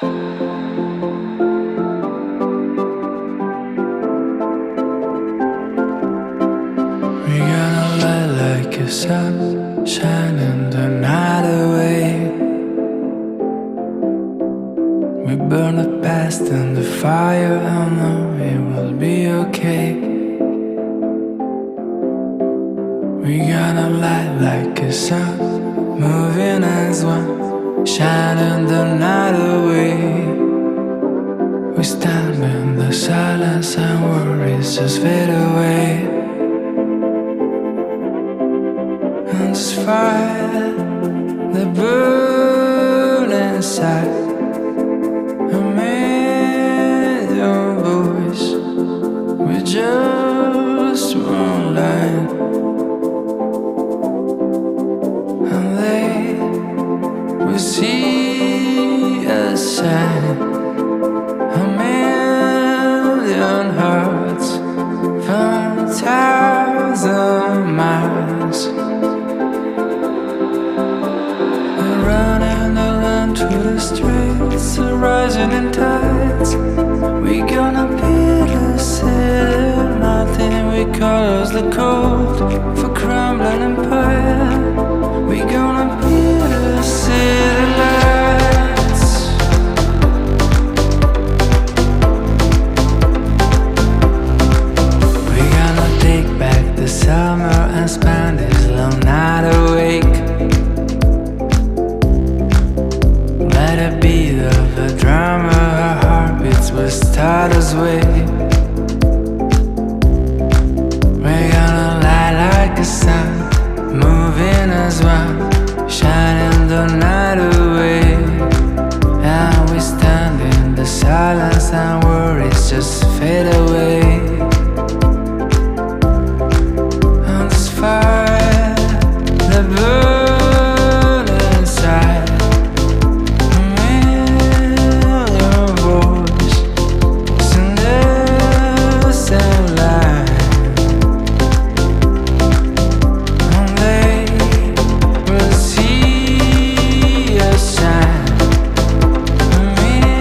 We're gonna light like a sun, shining the night away. We burn the past in the fire, I know it will be okay. We're gonna light like a sun, moving as one, shining the night away. We stand in the silence and worries just fade away. And this fire that burns inside, a million voices with just one line. And they will see us shine, a million hearts from 1,000 miles. We're running along to the streets, rising in tides. We gonna build a city, nothing we call us the cold for crumbling empire. We gonna build a city lights. We gonna take back the summer and spend this long night awake. Let it be the drama, our heartbeats will start us way. We're gonna light like a sun, moving as one, shining the night away. And we stand in the silence and worries just fade away. And this fire that burns inside, a million voices in the same line. And they will see us shine, a million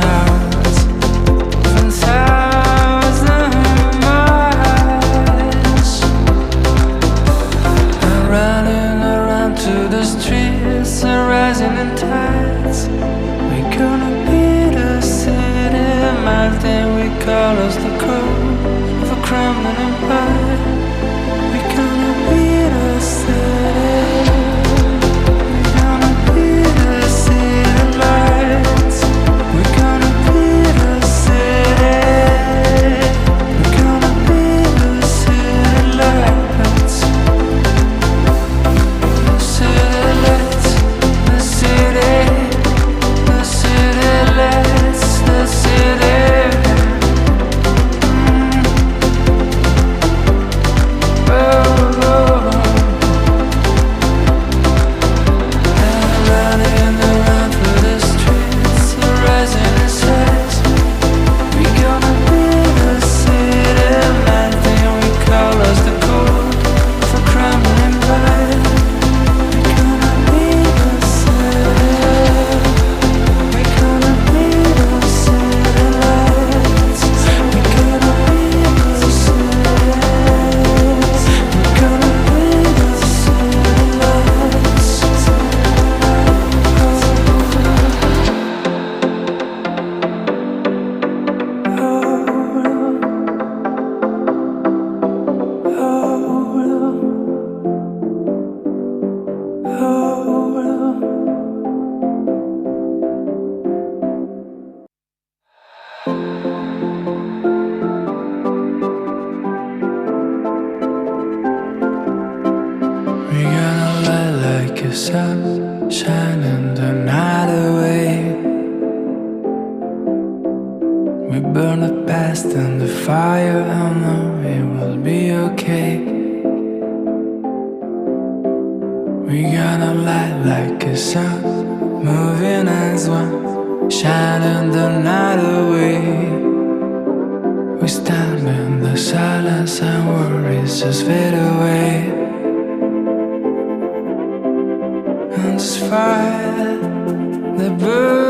hearts from 1,000 miles. And running around to the streets and rising in tides. We gonna build a city, melting, we call us the cold for crumbling empire. We gonna build a city, we gonna build a city lights. We gonna build a city, we gonna build a city lights. The city lights, the city, the city lights, the city. Oh, oh. And running around through the streets, rising in sights. We gonna build a city, nothing we call us the cold for crumbling empire. We gonna build a city, we gonna build a city lights. We gonna build a city, we gonna build a city lights. We gonna light like a sun, shining the night away. We burn the past in the fire, I know it will be okay. We gonna light like a sun, moving as one, shining the night away. We stand in the silence and worries just fade away. And this fire that burns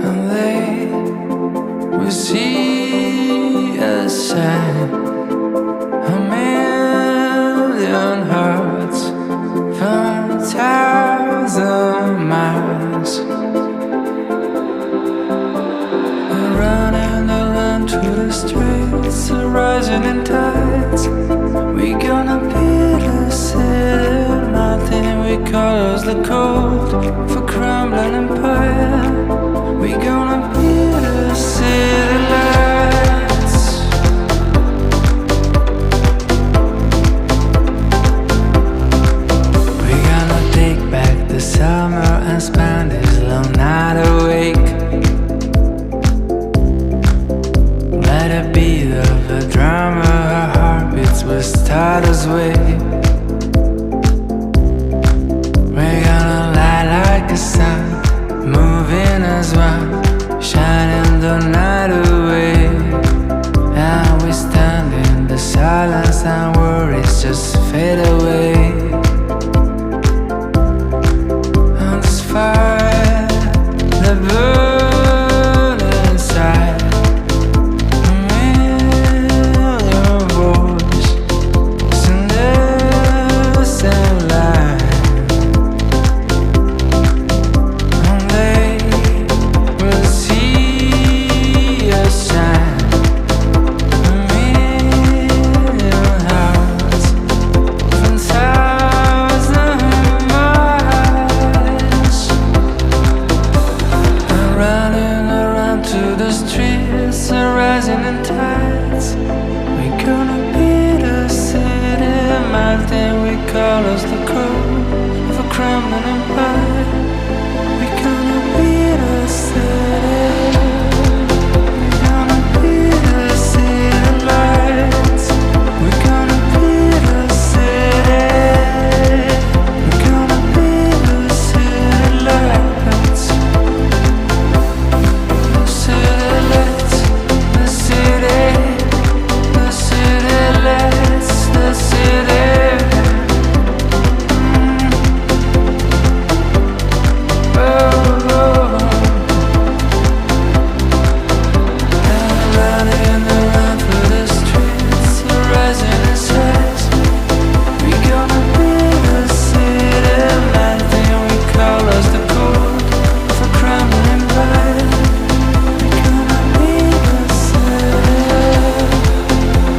and they will see us shine. A million hearts from 1,000 miles. We're running around through the streets, rising in tides. We gonna build a city mountain. We colors the cold for crumbling empire. We gonna build a city lights. We gonna take back the summer and spend this long night awake. Let it be the drama, our heartbeats will start us way. We're gonna light like a sun, moving as one, shining the night away. And we stand in the silence and worries just fade away. On this fire, the burn inside. A million voices in the same line. And they will see us shine. A million hearts from 1,000 miles. I'm running around to the streets, rising in tides. We gonna build a city mountain. We call us the cold of a crumbling empire. We gonna build a city. We gonna build a city lights. We gonna build a city. We gonna build a city lights. The city lights. The city. The city lights. The city. Oh, oh. Running around through the streets, rising in size. We gonna build a city mountain. We call us the cold of a crumbling empire. We gonna build a city.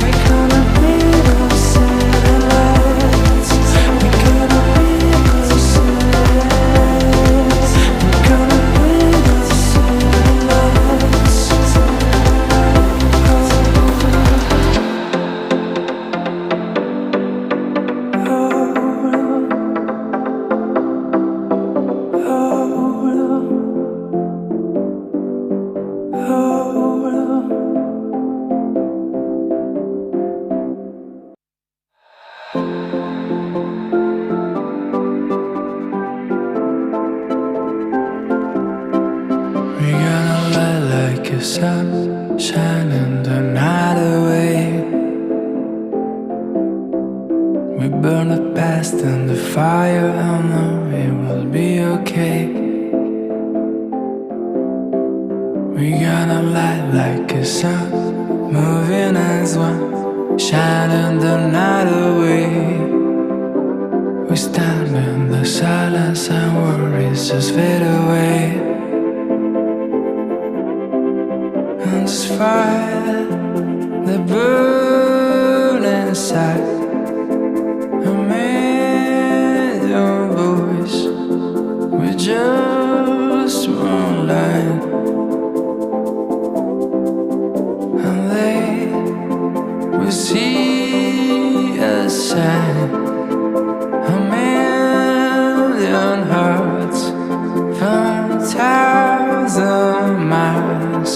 We gonna build a city lights. We gonna build a city. We gonna build a city lights. We gonna light like a sun, shining the night away. We burn the past in the fire, I know it will be okay. We gonna light like a sun, moving as one, shining the night away. We stand in the silence and worries just fade away. And this fire, the burn inside. A million voices with just one line. And they will see us shine. A million hearts from 1,000 miles.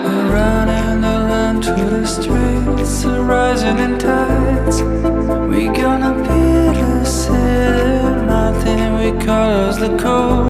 We're running around through the streets, rising in tides. We gonna build a city mountain. We call us the cold.